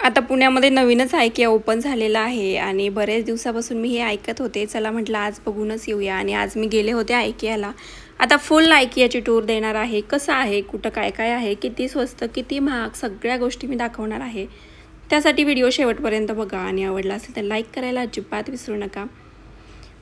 आता पुण्यामध्ये नवीनच IKEA ओपन झालेलं आहे आणि बरेच दिवसापासून मी हे ऐकत होते. चला म्हटलं आज बघूनच येऊया आणि आज मी गेले होते IKEAला. आता फुल IKEAची टूर देणार आहे. कसं आहे, कुठं काय काय आहे, किती स्वस्त, किती महाग, सगळ्या गोष्टी मी दाखवणार आहे. त्यासाठी व्हिडिओ शेवटपर्यंत बघा आणि आवडला असेल तर लाईक करायला अजिबात विसरू नका.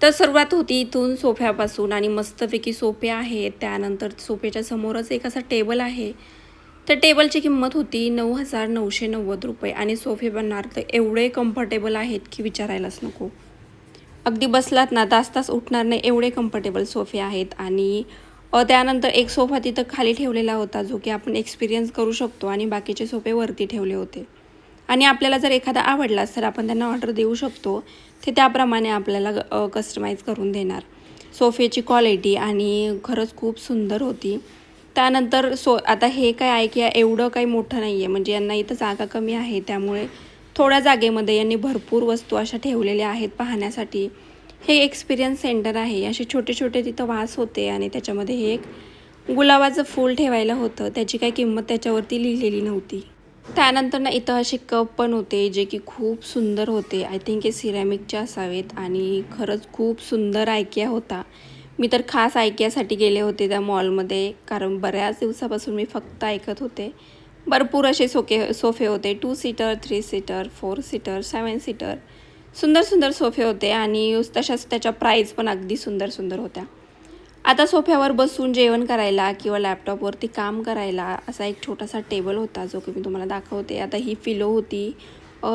तर सुरुवात होती इथून सोफ्यापासून आणि मस्तपैकी सोफे आहेत. त्यानंतर सोफ्याच्या समोरच एक असा टेबल आहे. त्या टेबलची किंमत होती 9,990 रुपये आणि सोफे बनणार तर एवढे कम्फर्टेबल आहेत की विचारायलाच नको. अगदी बसलात ना तास उठणार नाही एवढे कम्फर्टेबल सोफे आहेत. आणि त्यानंतर एक सोफा तिथं खाली ठेवलेला होता जो की आपण एक्सपिरियन्स करू शकतो आणि बाकीचे सोफे वरती ठेवले होते. आणि आपल्याला जर एखादा आवडलास तर आपण त्यांना ऑर्डर देऊ शकतो, ते त्याप्रमाणे आपल्याला कस्टमाइज करून देणार. सोफेची क्वालिटी आणि खरंच खूप सुंदर होती. त्यानंतर आता हे काय IKEA एवढं काही मोठं नाही आहे, म्हणजे यांना इथं जागा कमी आहे, त्यामुळे थोड्या जागेमध्ये यांनी भरपूर वस्तू अशा ठेवलेल्या आहेत पाहण्यासाठी. हे एक्सपिरियन्स सेंटर आहे. असे छोटे छोटे तिथं वास होते आणि त्याच्यामध्ये हे एक गुलाबाचं फूल ठेवायला होतं. त्याची काही किंमत त्याच्यावरती लिहिलेली नव्हती. त्यानंतर ना इथं असे कप पण होते जे की खूप सुंदर होते. आय थिंक हे सिरॅमिकचे असावेत आणि खरंच खूप सुंदर IKEA होता. मी तर खास IKEAसाठी गेले होते त्या मॉलमध्ये, कारण बऱ्याच दिवसापासून मी फक्त ऐकत होते. भरपूर असे सोफे होते. 2 सीटर, 3 सीटर, 4 सीटर, 7 सीटर, सुंदर सुंदर सोफे होते आणि तशाच त्याच्या प्राईस पण अगदी सुंदर सुंदर होत्या. आता सोफ्यावर बसून जेवण करायला किंवा लॅपटॉपवरती काम करायला असा एक छोटासा टेबल होता जो की मी तुम्हाला दाखवते. आता ही पिलो होती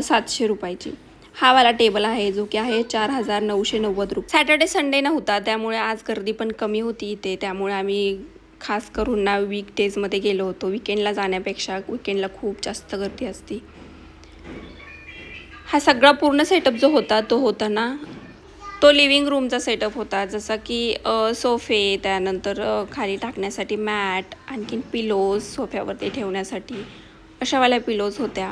700 रुपयाची. हा वाला टेबल आहे जो की आहे 4,990 रुपये. सॅटर्डे संडे नव्हता त्यामुळे आज गर्दी पण कमी होती इथे, त्यामुळे आम्ही खास करून ना वीकडेजमध्ये गेलो होतो. विकेंडला जाण्यापेक्षा विकेंडला खूप जास्त गर्दी असते. हा सगळा पूर्ण सेटअप जो होता तो होता ना तो लिव्हिंग रूमचा सेटअप होता. जसा की सोफे, त्यानंतर खाली टाकण्यासाठी मॅट, आणखीन पिलोज, सोफ्यावरती ठेवण्यासाठी अशावाल्या पिलोज होत्या.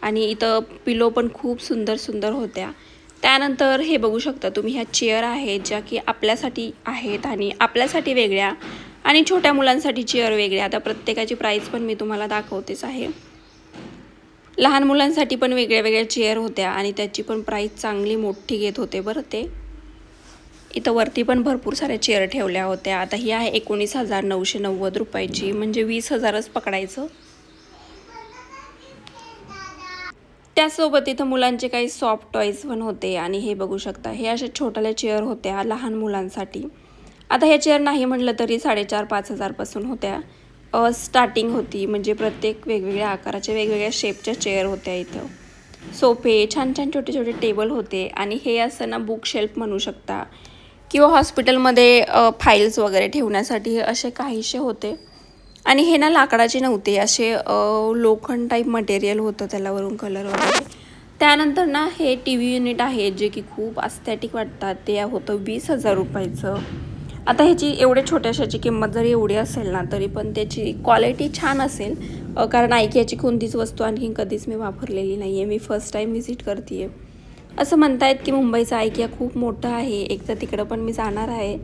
आणि इथं पिलो पण खूप सुंदर सुंदर होत्या. त्यानंतर हे बघू शकता तुम्ही, ह्या चेअर आहेत ज्या की आपल्यासाठी आहेत आणि आपल्यासाठी वेगळ्या आणि छोट्या मुलांसाठी चेअर वेगळ्या. आता प्रत्येकाची प्राईस पण मी तुम्हाला दाखवतेच आहे. लहान मुलांसाठी पण वेगळ्या वेगळ्या चेअर होत्या आणि त्याची पण प्राईस चांगली मोठी घेत होते बरं ते. इथं वरती पण भरपूर साऱ्या चेअर ठेवल्या होत्या. आता ही आहे 19,990 रुपयाची, म्हणजे 20,000च पकडायचं. त्यासोबत इथं मुलांचे काही सॉफ्ट टॉईज पण होते आणि हे बघू शकता हे अशा छोट्याल्या चेअर होत्या लहान मुलांसाठी. आता ह्या चेअर नाही म्हटलं तरी 4,500-5,000 पासून होत्या. स्टार्टिंग होती, म्हणजे प्रत्येक वेगवेगळ्या आकाराच्या वेगवेगळ्या शेपच्या चेअर होत्या इथं. सोफे, छान छान छोटे छोटे टेबल होते आणि हे असं ना बुक शेल्फ म्हणू शकता किंवा हॉस्पिटलमध्ये फाईल्स वगैरे ठेवण्यासाठी असे काहीसे होते. आणि हे ना लाकडाचे नव्हते, असे लोखंड टाईप मटेरियल होतं, त्याला वरून कलर वगैरे. त्यानंतर ना हे TV युनिट आहे जे की खूप अस्थेटिक वाटतात. ते होतं 20,000 रुपयाचं. आता ह्याची एवढ्या छोट्याशाची किंमत जरी एवढी असेल ना तरी पण त्याची क्वालिटी छान असेल, कारण IKEAची कोणतीच वस्तू आणखी कधीच मी वापरलेली नाही आहे. मी फर्स्ट टाईम व्हिजिट करते आहे. असं म्हणतायत की मुंबईचं IKEA खूप मोठं आहे, एकदा तिकडं पण मी जाणार आहे.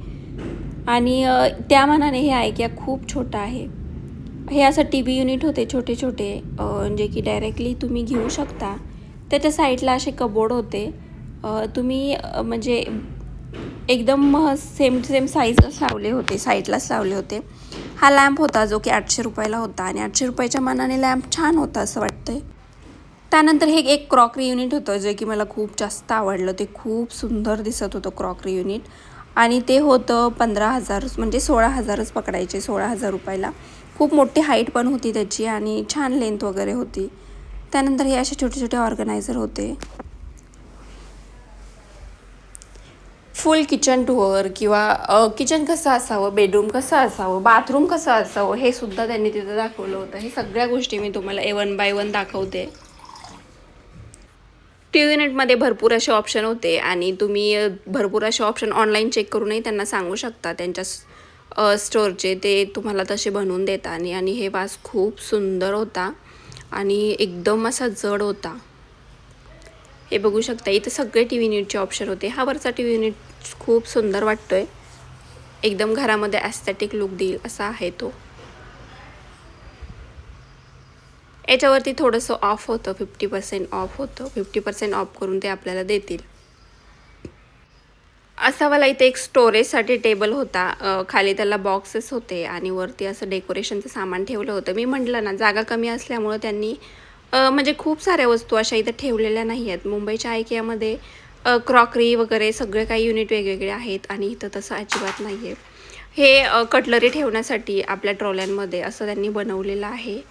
आणि त्या मानाने हे IKEA खूप छोटं आहे. हे असं TV युनिट होते छोटे छोटे, जे की डायरेक्टली तुम्ही घेऊ शकता. त्याच्या साईडला असे कबोर्ड होते. तुम्ही म्हणजे एकदम सेम साईजलाच लावले होते, साईडलाच लावले होते. हा लॅम्प होता जो की 800 रुपयाला होता आणि 800 रुपयाच्या मानाने लॅम्प छान होता असं वाटतंय. त्यानंतर हे एक क्रॉकरी युनिट होतं जे की मला खूप जास्त आवडलं. ते खूप सुंदर दिसत होतं क्रॉकरी युनिट आणि ते होतं 15,000, म्हणजे 16,000च पकडायचे, 16,000 रुपयाला. खूप मोठी हाईट पण होती त्याची आणि छान लेंथ वगैरे होती. त्यानंतर हे असे छोटे छोटे ऑर्गनायझर होते. फुल किचन टूअर किंवा किचन कसं असावं, बेडरूम कसं असावं, बाथरूम कसं असावं हे सुद्धा त्यांनी तिथं दाखवलं होतं. हे सगळ्या गोष्टी मी तुम्हाला वन बाय वन दाखवते. TV युनिटमध्ये भरपूर असे ऑप्शन होते आणि तुम्ही भरपूर असे ऑप्शन ऑनलाईन चेक करूनही त्यांना सांगू शकता त्यांच्या स्टोअरचे, ते तुम्हाला तसे बनवून देतात. आणि हे वास खूप सुंदर होता आणि एकदम असा जड होता. हे बघू शकता इथे सगळे TV युनिटचे ऑप्शन होते. हा वरचा TV युनिट खूप सुंदर वाटतोय, एकदम घरामध्ये ॲस्थेटिक लुक देईल असा आहे तो. याच्यावरती थोडंसं ऑफ होतं, 50% ऑफ होतं. 50% ऑफ करून ते आपल्याला देतील. असा वाला इथे एक स्टोरेजसाठी टेबल होता. खाली त्याला बॉक्सेस होते आणि वरती असं डेकोरेशनचं सामान ठेवलं होतं. मी म्हटलं ना, जागा कमी असल्यामुळं त्यांनी म्हणजे खूप साऱ्या वस्तू अशा इथं ठेवलेल्या नाही आहेत. मुंबईच्या IKEAमध्ये क्रॉकरी वगैरे सगळे काही युनिट वेगवेगळे आहेत आणि इथं तसं अजिबात नाही आहे. हे कटलरी ठेवण्यासाठी आपल्या ट्रॉल्यांमध्ये असं त्यांनी बनवलेलं आहे.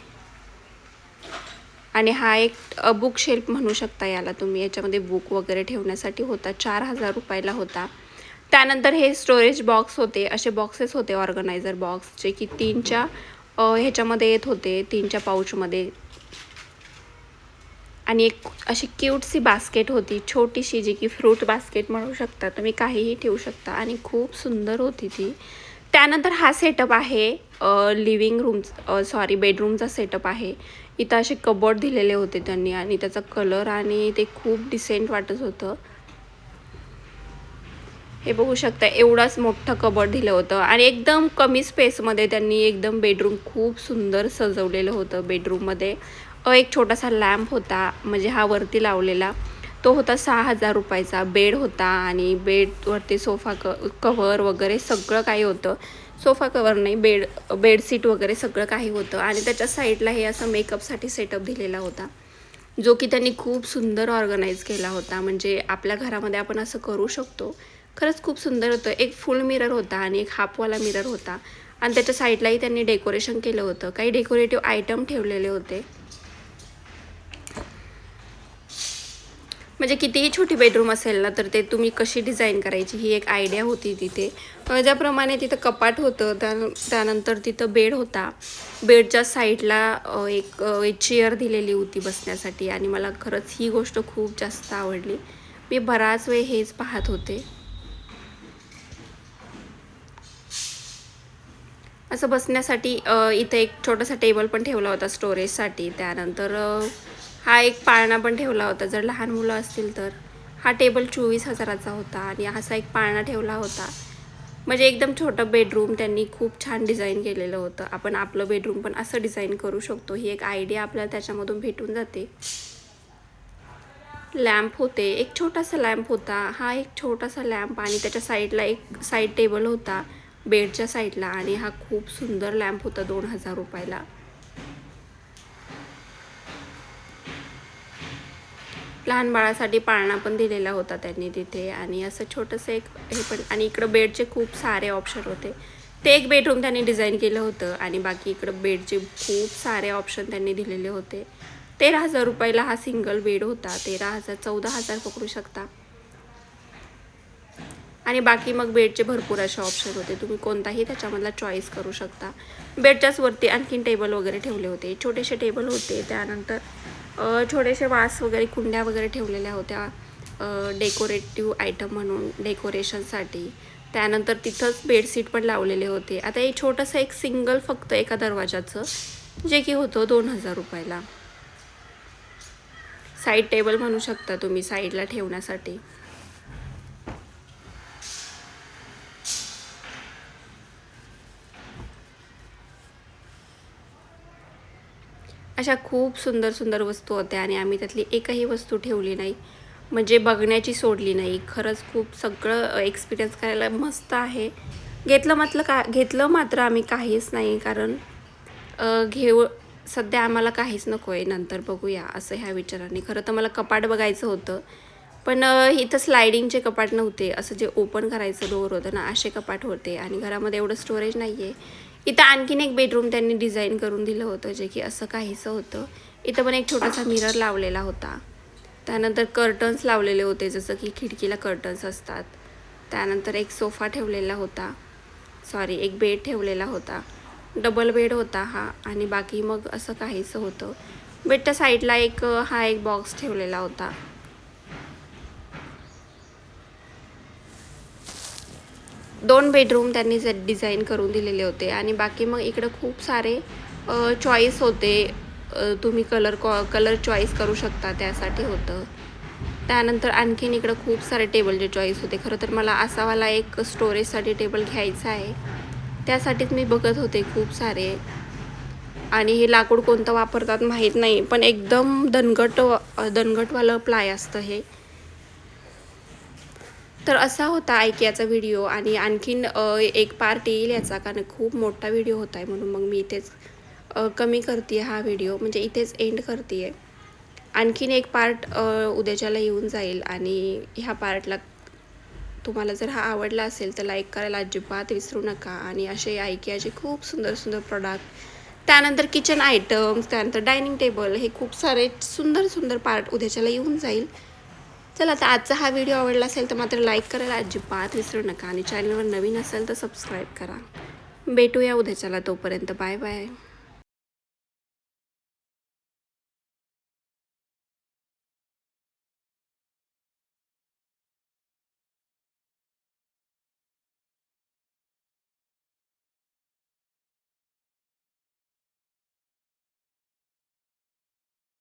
आणि हा एक बुक शेल्फ म्हणू शकता याला तुम्ही. याच्यामध्ये बुक वगैरे ठेवण्यासाठी होता. 4000 रुपयाला होता. त्यानंतर हे स्टोरेज बॉक्स होते. असे बॉक्सेस होते, ऑर्गनायझर बॉक्स, जे की 3च्या ह्याच्यामध्ये येत होते, 3च्या पाऊचमध्ये. आणि एक अशी क्यूटसी बास्केट होती, छोटीशी, जी की फ्रूट बास्केट म्हणू शकता तुम्ही, काहीही ठेवू शकता आणि खूप सुंदर होती ती. त्यानंतर हा सेटअप आहे लिव्हिंग रूम सॉरी बेडरूमचा सेटअप आहे. इथं असे कबोर्ड दिलेले होते त्यांनी आणि त्याचा कलर आणि ते खूप डिसेंट वाटत होतं. हे बघू शकता, एवढाच मोठं कबोर्ड दिलं होतं आणि एकदम कमी स्पेसमध्ये त्यांनी एकदम बेडरूम खूप सुंदर सजवलेलं होतं. बेडरूममध्ये एक छोटासा लॅम्प होता, म्हणजे हा वरती लावलेला, तो होता 6000 रुपयाचा. बेड होता आणि बेडवरती सोफा कव्हर वगैरे सगळं काही होतं. सोफा कवर नाही, बेडशीट वगैरे सगळं काही होतं. आणि त्याच्या साईडला हे असं मेकअपसाठी सेटअप दिलेला होता, जो की त्यांनी खूप सुंदर ऑर्गनाईज केला होता. म्हणजे आपल्या घरामध्ये आपण असं करू शकतो. खरंच खूप सुंदर होतं. एक फुल मिरर होता आणि एक हाफवाला मिरर होता आणि त्याच्या साईडलाही त्यांनी डेकोरेशन केलं होतं. काही डेकोरेटिव्ह आयटम ठेवलेले होते. म्हणजे कितीही छोटी बेडरूम असेल ना, तर ते तुम्ही कशी डिझाईन करायची ही एक आयडिया होती तिथे. ज्याप्रमाणे तिथं कपाट होतं, त्यानंतर तिथं बेड होता. बेडच्या साईडला एक चेअर दिलेली होती बसण्यासाठी आणि मला खरंच ही गोष्ट खूप जास्त आवडली. मी बराच वेळ हेच पाहत होते. असं बसण्यासाठी इथे एक छोटासा टेबल पण ठेवला होता स्टोरेजसाठी. त्यानंतर हा एक पाळणा पण ठेवला होता, जर लहान मुलं असतील तर. हा टेबल 24,000चा होता आणि असा एक पाळणा ठेवला होता. म्हणजे एकदम छोटं बेडरूम त्यांनी खूप छान डिझाईन केलेलं होतं. आपण आपलं बेडरूम पण असं डिझाईन करू शकतो, ही एक आयडिया आपल्याला त्याच्यामधून भेटून जाते. लॅम्प होते, एक छोटासा लॅम्प होता. हा एक छोटासा लॅम्प आणि त्याच्या साईडला एक साईड टेबल होता बेडच्या साईडला आणि हा खूप सुंदर लॅम्प होता 2000 रुपयाला. लहान बाळासाठी पाळणा पण दिलेला होता त्यांनी तिथे आणि असं छोटंसं एक हे पण. आणि इकडं बेडचे खूप सारे ऑप्शन होते. ते एक बेडरूम त्यांनी डिझाईन केलं होतं आणि बाकी इकडं बेडचे खूप सारे ऑप्शन त्यांनी दिलेले होते. 13,000 रुपयाला हा सिंगल बेड होता. 13,000 14,000 पकडू शकता. आणि बाकी मग बेडचे भरपूर असे ऑप्शन होते, तुम्ही कोणताही त्याच्यामधला चॉईस करू शकता. बेडच्याच वरती आणखीन टेबल वगैरे ठेवले होते, छोटेसे टेबल होते. त्यानंतर छोटेसे वास वगैरे, कुंड्या वगैरे ठेवलेल्या होत्या डेकोरेटिव्ह आयटम म्हणून, डेकोरेशनसाठी. त्यानंतर तिथंच बेडशीट पण लावलेले होते. आता हे छोटंसं एक सिंगल फक्त एका दरवाजाचं, जे की होतं 2000 रुपयाला. साईड टेबल म्हणू शकता तुम्ही, साईडला ठेवण्यासाठी. अशा खूप सुंदर सुंदर वस्तू होत्या आणि आम्ही त्यातली एकही वस्तू ठेवली नाही, म्हणजे बघण्याची सोडली नाही. खरंच खूप सगळं एक्सपिरियन्स करायला मस्त आहे. घेतलं मात्र आम्ही काहीच नाही, कारण सध्या आम्हाला काहीच नको आहे, नंतर बघूया असं ह्या विचाराने. खरं तर मला कपाट बघायचं होतं, पण इथं स्लायडिंगचे कपाट नव्हते. असं जे ओपन करायचं डोअर होतं ना, असे कपाट होते आणि घरामध्ये एवढं स्टोरेज नाही आहे. इथं आणखीन एक बेडरूम त्यांनी डिझाईन करून दिलं होतं, जे की असं काहीसं होतं. इथं पण एक छोटासा मिरर लावलेला होता. त्यानंतर कर्टन्स लावलेले होते, जसं की खिडकीला कर्टन्स असतात. त्यानंतर एक सोफा ठेवलेला होता, सॉरी एक बेड ठेवलेला होता. डबल बेड होता हा. आणि बाकी मग असं काहीसं होतं. बेडच्या साईडला हा एक बॉक्स ठेवलेला होता. दोन बेडरूम त्यांनी डिझाईन करून दिलेले होते आणि बाकी मग इकडं खूप सारे चॉईस होते. तुम्ही कलर चॉईस करू शकता, त्यासाठी होतं. त्यानंतर आणखीन इकडं खूप सारे टेबलचे चॉईस होते. खरं तर मला असावाला एक स्टोरेजसाठी टेबल घ्यायचा आहे, त्यासाठीच मी बघत होते खूप सारे. आणि हे लाकूड कोणतं वापरतात माहीत नाही, पण एकदम दणकटवालं प्लाय असतं हे. तर असा होता आयकियाचा व्हिडिओ. आणि आणखीन एक पार्ट येईल याचा, कारण खूप मोठा व्हिडिओ होता आहे, म्हणून मग मी इथेच कमी करते हा व्हिडिओ, म्हणजे इथेच एंड करते आहे. आणखीन एक पार्ट उद्याच्याला येऊन जाईल. आणि ह्या पार्टला तुम्हाला जर हा आवडला असेल तर लाईक करायला अजिबात विसरू नका. आणि असे आयकियाचे खूप सुंदर सुंदर प्रोडक्ट, त्यानंतर किचन आयटम्स, त्यानंतर डायनिंग टेबल, हे खूप सारे सुंदर सुंदर पार्ट उद्याच्याला येऊन जाईल. चला, तर आजचा हा व्हिडिओ आवडला असेल तर मात्र लाईक करायला अजिबात विसरू नका. आणि चॅनलवर नवीन असेल तर सबस्क्राईब करा. भेटूया उद्याच्याला, तोपर्यंत बाय बाय.